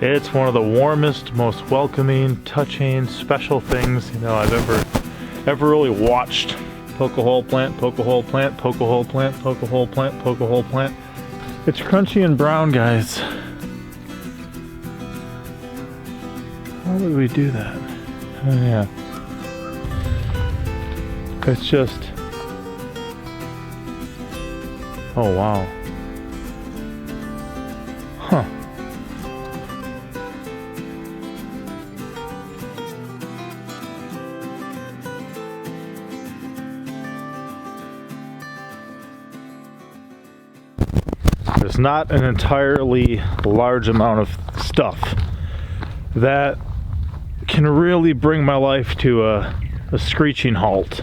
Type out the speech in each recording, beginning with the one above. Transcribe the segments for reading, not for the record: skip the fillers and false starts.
It's one of the warmest, most welcoming, touching, special things, you know, I've ever really watched. Poke a hole plant, poke a hole plant, poke a hole plant, poke a hole plant, poke a hole plant. It's crunchy and brown, guys. Why would we do that? Oh yeah. It's just... oh wow. Huh. There's not an entirely large amount of stuff that can really bring my life to a screeching halt.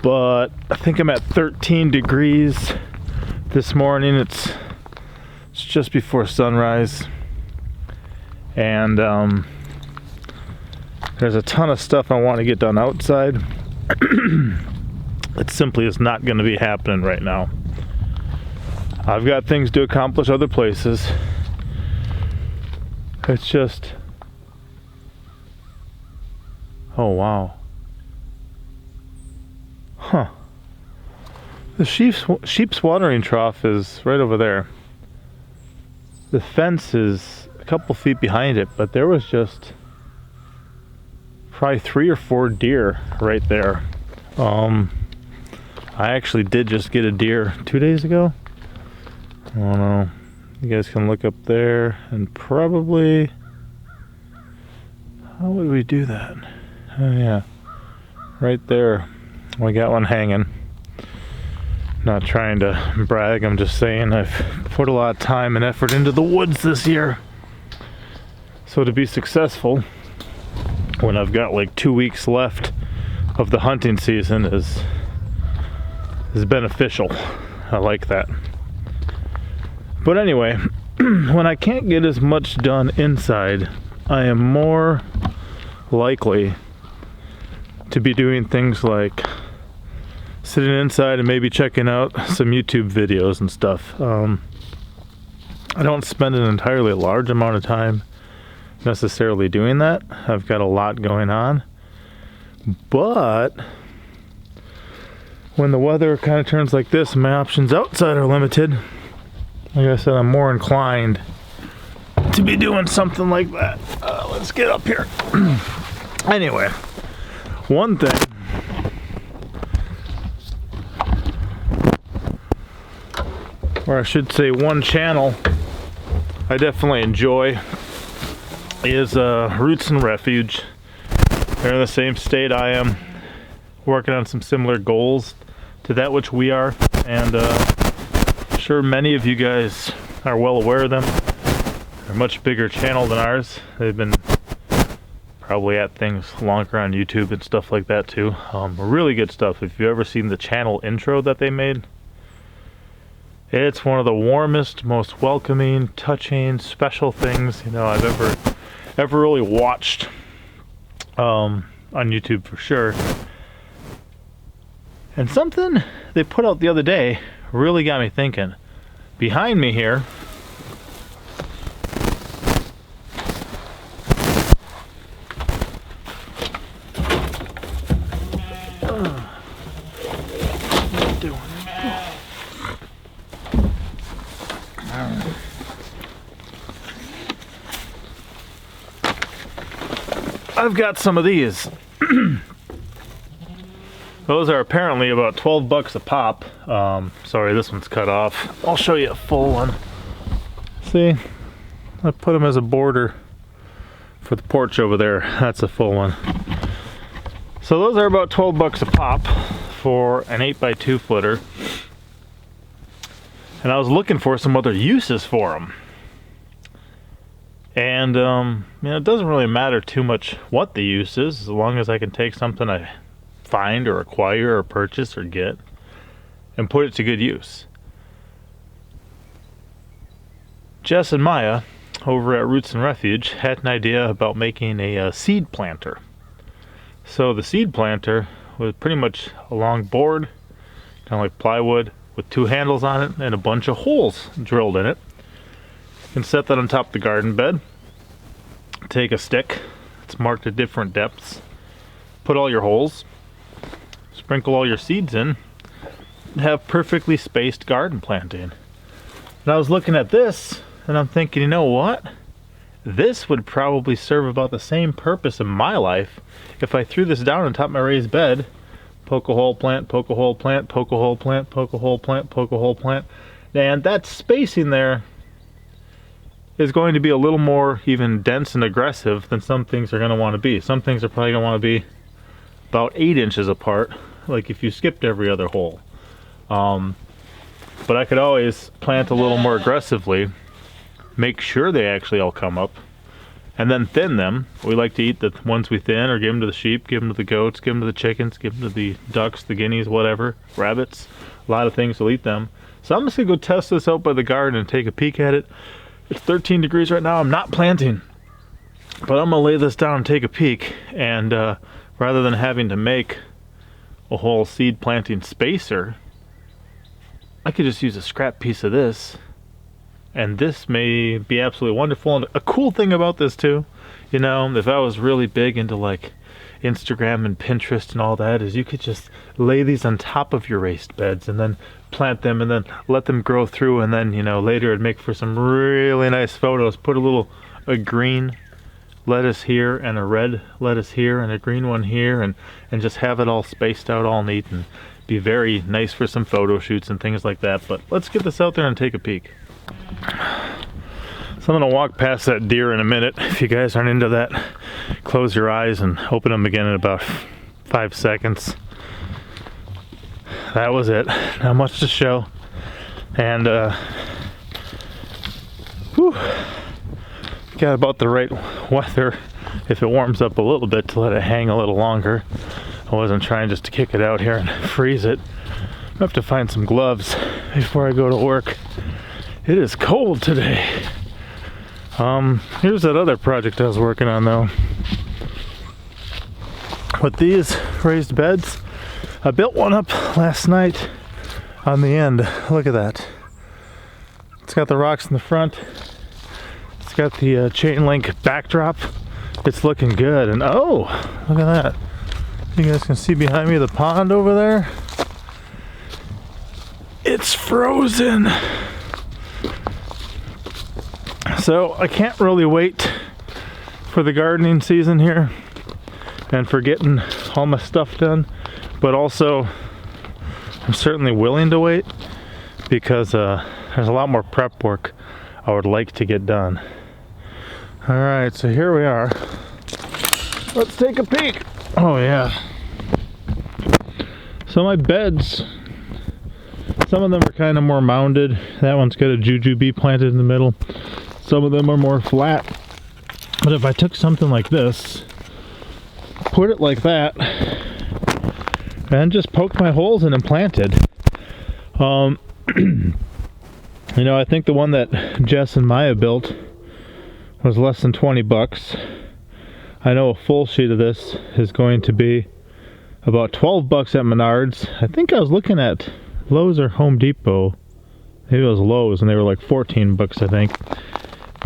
But I think I'm at 13 degrees this morning. It's just before sunrise. And there's a ton of stuff I want to get done outside. It simply is not going to be happening right now. I've got things to accomplish other places. It's just... oh wow. Huh. The sheep's watering trough is right over there. The fence is a couple feet behind it, but there was just probably 3 or 4 deer right there. I actually did just get a deer 2 days ago. I don't know. You guys can look up there and probably... how would we do that? Oh yeah. Right there. We got one hanging. Not trying to brag, I'm just saying I've put a lot of time and effort into the woods this year. So to be successful when I've got like 2 weeks left of the hunting season is beneficial. I like that. But anyway, when I can't get as much done inside, I am more likely to be doing things like sitting inside and maybe checking out some YouTube videos and stuff. I don't spend an entirely large amount of time necessarily doing that. I've got a lot going on. But when the weather kind of turns like this, my options outside are limited. Like I said, I'm more inclined to be doing something like that. Let's get up here. Anyway, one thing or I should say one channel I definitely enjoy is Roots Refuge. They're in the same state I am, working on some similar goals to that which we are, and I'm sure many of you guys are well aware of them. They're a much bigger channel than ours. They've been probably at things longer on YouTube and stuff like that too. Really good stuff. If you've ever seen the channel intro that they made, it's one of the warmest, most welcoming, touching, special things, you know, I've ever really watched on YouTube for sure. And something they put out the other day really got me thinking. Behind me here, I've got some of these. Those are apparently about 12 bucks a pop. Sorry, this one's cut off. I'll show you a full one. See, I put them as a border for the porch over there. That's a full one. So those are about 12 bucks a pop for an 8x2 footer. And I was looking for some other uses for them. And, you know, it doesn't really matter too much what the use is, as long as I can take something I find or acquire or purchase or get and put it to good use. Jess and Miah over at Roots Refuge had an idea about making a seed planter. So the seed planter was pretty much a long board, kind of like plywood, with 2 handles on it and a bunch of holes drilled in it. can set that on top of the garden bed. Take a stick, it's marked at different depths. Put all your holes. Sprinkle all your seeds in. Have perfectly spaced garden planting. And I was looking at this, and I'm thinking, you know what? This would probably serve about the same purpose in my life if I threw this down on top of my raised bed. Poke a hole, plant, poke a hole, plant, poke a hole, plant, poke a hole, plant, poke a hole, plant. And that spacing there is going to be a little more even dense and aggressive than some things are going to want to be. Some things are probably going to want to be about 8 inches apart, like if you skipped every other hole. But I could always plant a little more aggressively, make sure they actually all come up, and then thin them. We like to eat the ones we thin, or give them to the sheep, give them to the goats, give them to the chickens, give them to the ducks, the guineas, whatever, rabbits. A lot of things will eat them. So I'm just going to go test this out by the garden and take a peek at it. It's 13 degrees right now. I'm not planting, but I'm going to lay this down and take a peek. And rather than having to make a whole seed planting spacer, I could just use a scrap piece of this, and this may be absolutely wonderful. And a cool thing about this too, you know, if I was really big into like Instagram and Pinterest and all that, is you could just lay these on top of your raised beds and then plant them and then let them grow through, and then, you know, later it'd make for some really nice photos. Put a green lettuce here and a red lettuce here and a green one here, and just have it all spaced out all neat and be very nice for some photo shoots and things like that. But let's get this out there and take a peek. So I'm gonna walk past that deer in a minute. If you guys aren't into that, close your eyes and open them again in about 5 seconds. That was it. Not much to show. And got about the right weather if it warms up a little bit to let it hang a little longer. I wasn't trying just to kick it out here and freeze it. I have to find some gloves before I go to work. It is cold today. Here's that other project I was working on though. With these raised beds, I built one up last night on the end. Look at that. It's got the rocks in the front. It's got the chain link backdrop. It's looking good. And oh, look at that. You guys can see behind me the pond over there. It's frozen. So I can't really wait for the gardening season here and for getting all my stuff done, but also I'm certainly willing to wait because there's a lot more prep work I would like to get done. All right, so here we are. Let's take a peek. Oh yeah. So my beds, some of them are kind of more mounded. That one's got a jujube planted in the middle. Some of them are more flat. But if I took something like this, put it like that, and just poked my holes in and planted. You know, I think the one that Jess and Miah built was less than 20 bucks. I know a full sheet of this is going to be about 12 bucks at Menards. I think I was looking at Lowe's or Home Depot. Maybe it was Lowe's, and they were like 14 bucks, I think.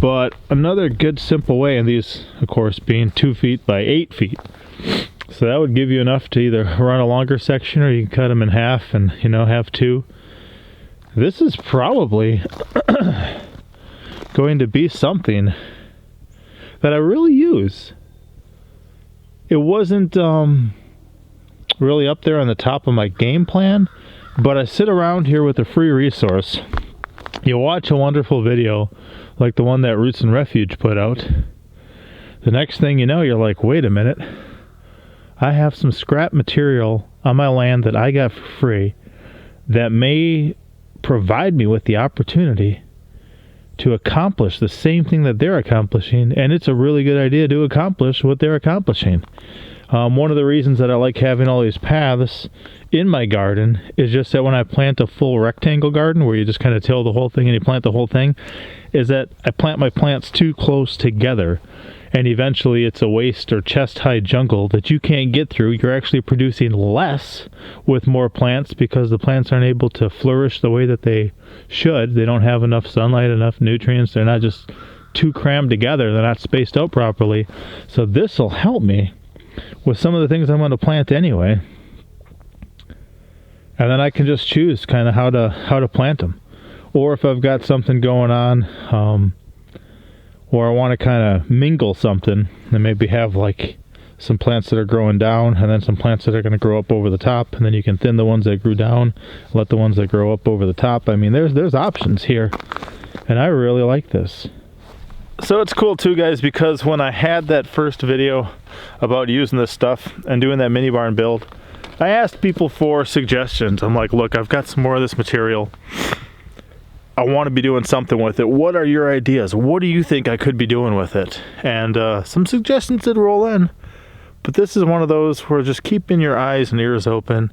But another good simple way, and these of course being 2 feet by 8 feet, so that would give you enough to either run a longer section or you can cut them in half and, you know, have two. This is probably going to be something that I really use. It wasn't really up there on the top of my game plan, but I sit around here with a free resource. You watch a wonderful video like the one that Roots Refuge put out. The next thing you know, you're like, wait a minute. I have some scrap material on my land that I got for free that may provide me with the opportunity to accomplish the same thing that they're accomplishing, and it's a really good idea to accomplish what they're accomplishing. One of the reasons that I like having all these paths in my garden is just that when I plant a full rectangle garden where you just kind of till the whole thing and you plant the whole thing, is that I plant my plants too close together, and eventually it's a waist or chest high jungle that you can't get through. You're actually producing less with more plants because the plants aren't able to flourish the way that they should. They don't have enough sunlight, enough nutrients. They're not just too crammed together. They're not spaced out properly. So this will help me with some of the things I'm going to plant anyway. And then I can just choose kind of how to plant them. Or if I've got something going on, or I want to kind of mingle something and maybe have like some plants that are growing down and then some plants that are going to grow up over the top, and then you can thin the ones that grew down, let the ones that grow up over the top. I mean, there's options here, and I really like this. So it's cool too, guys, because when I had that first video about using this stuff and doing that mini barn build, I asked people for suggestions. I'm like, look, I've got some more of this material. I want to be doing something with it. What are your ideas? What do you think I could be doing with it? And some suggestions did roll in. But this is one of those where just keeping your eyes and ears open,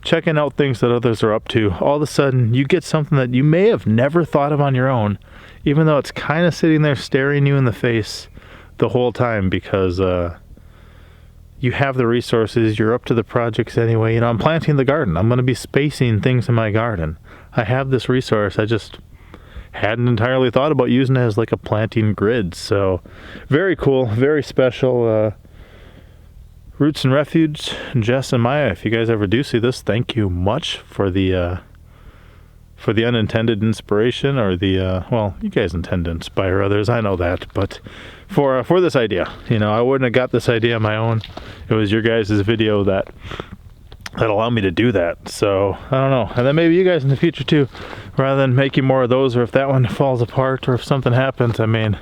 checking out things that others are up to. All of a sudden, you get something that you may have never thought of on your own, even though it's kind of sitting there staring you in the face the whole time because you have the resources. You're up to the projects anyway. You know, I'm planting the garden. I'm going to be spacing things in my garden. I have this resource. I just hadn't entirely thought about using it as like a planting grid. So very cool, very special. Roots and Refuge, Jess and Miah, if you guys ever do see this, thank you much for the unintended inspiration, or the well, you guys intend to inspire others, I know that, but for this idea, you know, I wouldn't have got this idea on my own. It was your guys' video that allowed me to do that. So I don't know, and then maybe you guys in the future too, rather than making more of those, or if that one falls apart or if something happens, I mean,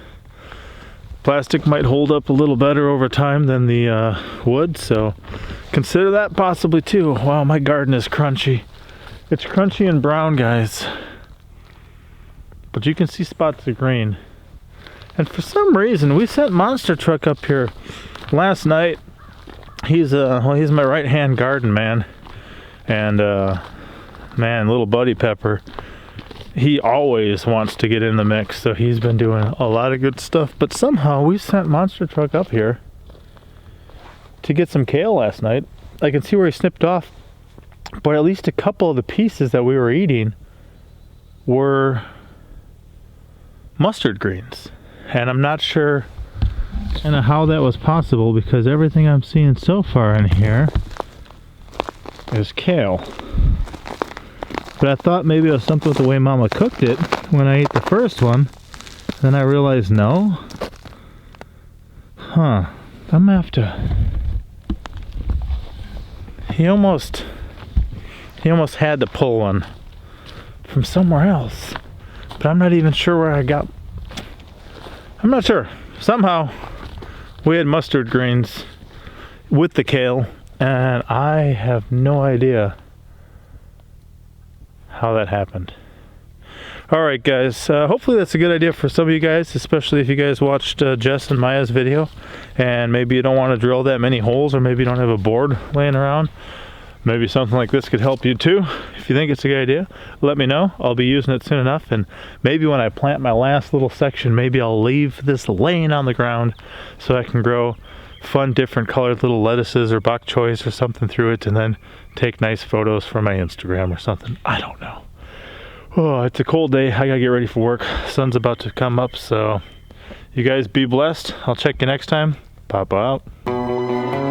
plastic might hold up a little better over time than the wood, so consider that possibly too. Wow, my garden is crunchy. It's crunchy and brown, guys, but you can see spots of green. And for some reason, we sent Monster Truck up here last night. He's my right-hand garden man, and man, little Buddy Pepper, he always wants to get in the mix, so he's been doing a lot of good stuff. But somehow we sent Monster Truck up here to get some kale last night. I can see where he snipped off, but at least a couple of the pieces that we were eating were mustard greens. And I'm not sure kind of how that was possible, because everything I'm seeing so far in here is kale. But I thought maybe it was something with the way Mama cooked it when I ate the first one. Then I realized no. Huh. I'm gonna have to... He almost had to pull one from somewhere else. But I'm not even sure where I got... I'm not sure. Somehow we had mustard greens with the kale, and I have no idea how that happened. Alright guys, hopefully that's a good idea for some of you guys, especially if you guys watched Jess and Maya's video and maybe you don't want to drill that many holes, or maybe you don't have a board laying around. Maybe something like this could help you too. If you think it's a good idea, let me know. I'll be using it soon enough, and maybe when I plant my last little section, maybe I'll leave this laying on the ground so I can grow fun different colored little lettuces or bok choys or something through it, and then take nice photos for my Instagram or something. I don't know. Oh, it's a cold day. I gotta get ready for work. Sun's about to come up, so you guys be blessed. I'll check you next time. Papa out.